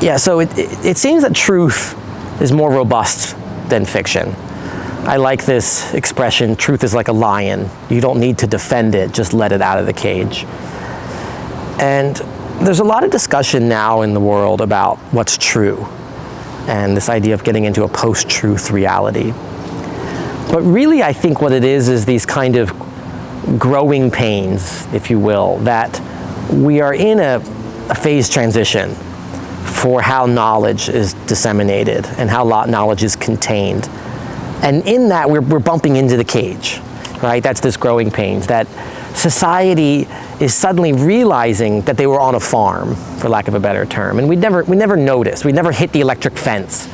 Yeah, so it seems that truth is more robust than fiction. I like this expression, truth is like a lion. You don't need to defend it, just let it out of the cage. And there's a lot of discussion now in the world about what's true and this idea of getting into a post-truth reality. But really, I think what it is these kind of growing pains, if you will, that we are in a phase transition for how knowledge is disseminated and how knowledge is contained. And in that, we're bumping into the cage, right? That's this growing pains, that society is suddenly realizing that they were on a farm, for lack of a better term. And we never noticed. We never hit the electric fence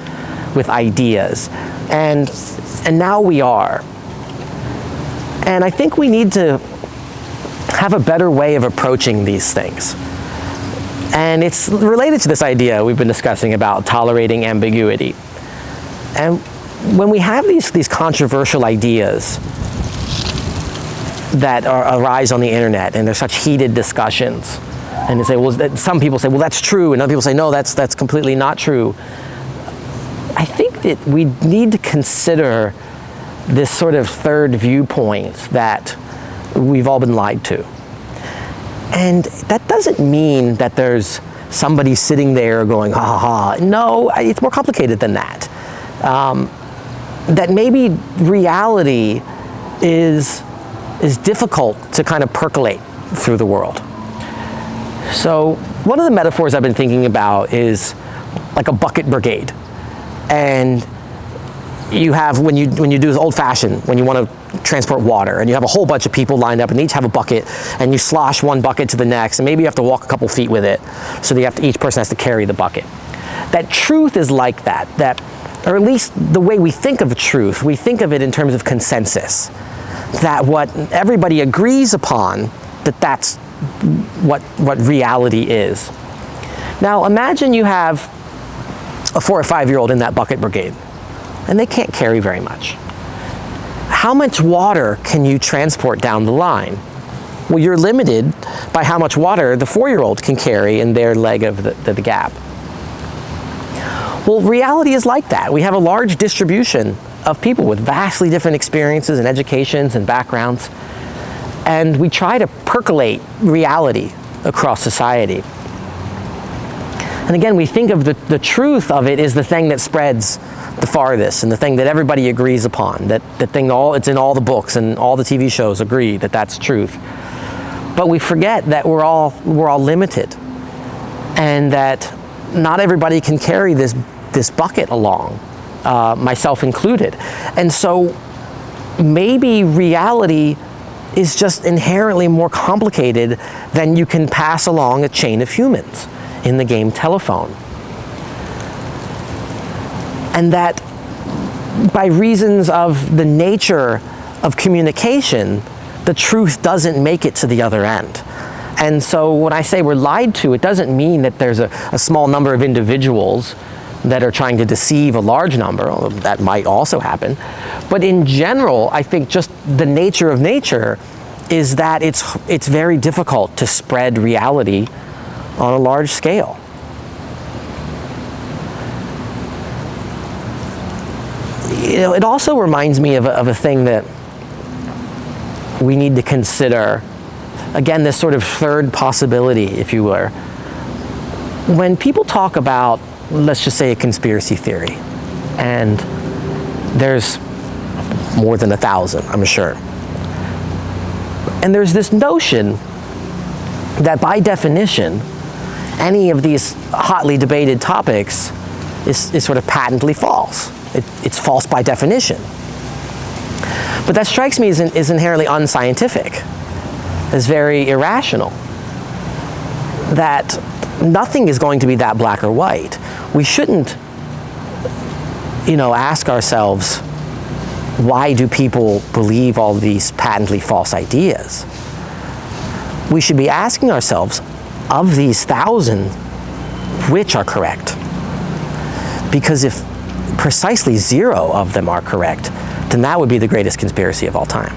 with ideas. And now we are. And I think we need to have a better way of approaching these things. And it's related to this idea we've been discussing about tolerating ambiguity. And when we have these controversial ideas that arise on the internet, and there's such heated discussions, and they say, well, some people say, well, that's true, and other people say, no, that's completely not true. I think that we need to consider this sort of third viewpoint that we've all been lied to. And that doesn't mean that there's somebody sitting there going, ha ha ha. No, it's more complicated than that. That maybe reality is difficult to kind of percolate through the world. So one of the metaphors I've been thinking about is like a bucket brigade. And you have, when you do this old-fashioned, when you want to transport water, and you have a whole bunch of people lined up and each have a bucket, and you slosh one bucket to the next, and maybe you have to walk a couple feet with it, so that each person has to carry the bucket. That truth is like that, or at least the way we think of truth, we think of it in terms of consensus. That what everybody agrees upon, that's what reality is. Now imagine you have a 4 or 5-year-old in that bucket brigade, and they can't carry very much. How much water can you transport down the line? Well, you're limited by how much water the 4-year-old can carry in their leg of the gap. Well, reality is like that. We have a large distribution of people with vastly different experiences and educations and backgrounds, and we try to percolate reality across society. And again, we think of the truth of it is the thing that spreads the farthest, and the thing that everybody agrees upon, that the thing it's in all the books and all the TV shows agree that that's truth. But we forget that we're all limited, and that not everybody can carry this bucket along, myself included. And so maybe reality is just inherently more complicated than you can pass along a chain of humans in the game telephone. And that by reasons of the nature of communication, the truth doesn't make it to the other end. And so when I say we're lied to, it doesn't mean that there's a small number of individuals that are trying to deceive a large number, although that might also happen. But in general, I think just the nature of nature is that it's very difficult to spread reality on a large scale. You know, it also reminds me of a thing that we need to consider. Again, this sort of third possibility, if you were. When people talk about, let's just say, a conspiracy theory, and there's more than 1,000, I'm sure. And there's this notion that by definition, any of these hotly debated topics is sort of patently false. It's false by definition. But that strikes me as inherently unscientific, as very irrational. That nothing is going to be that black or white. We shouldn't, ask ourselves, why do people believe all these patently false ideas? We should be asking ourselves, of these 1,000, which are correct? Because if precisely 0 of them are correct, then that would be the greatest conspiracy of all time.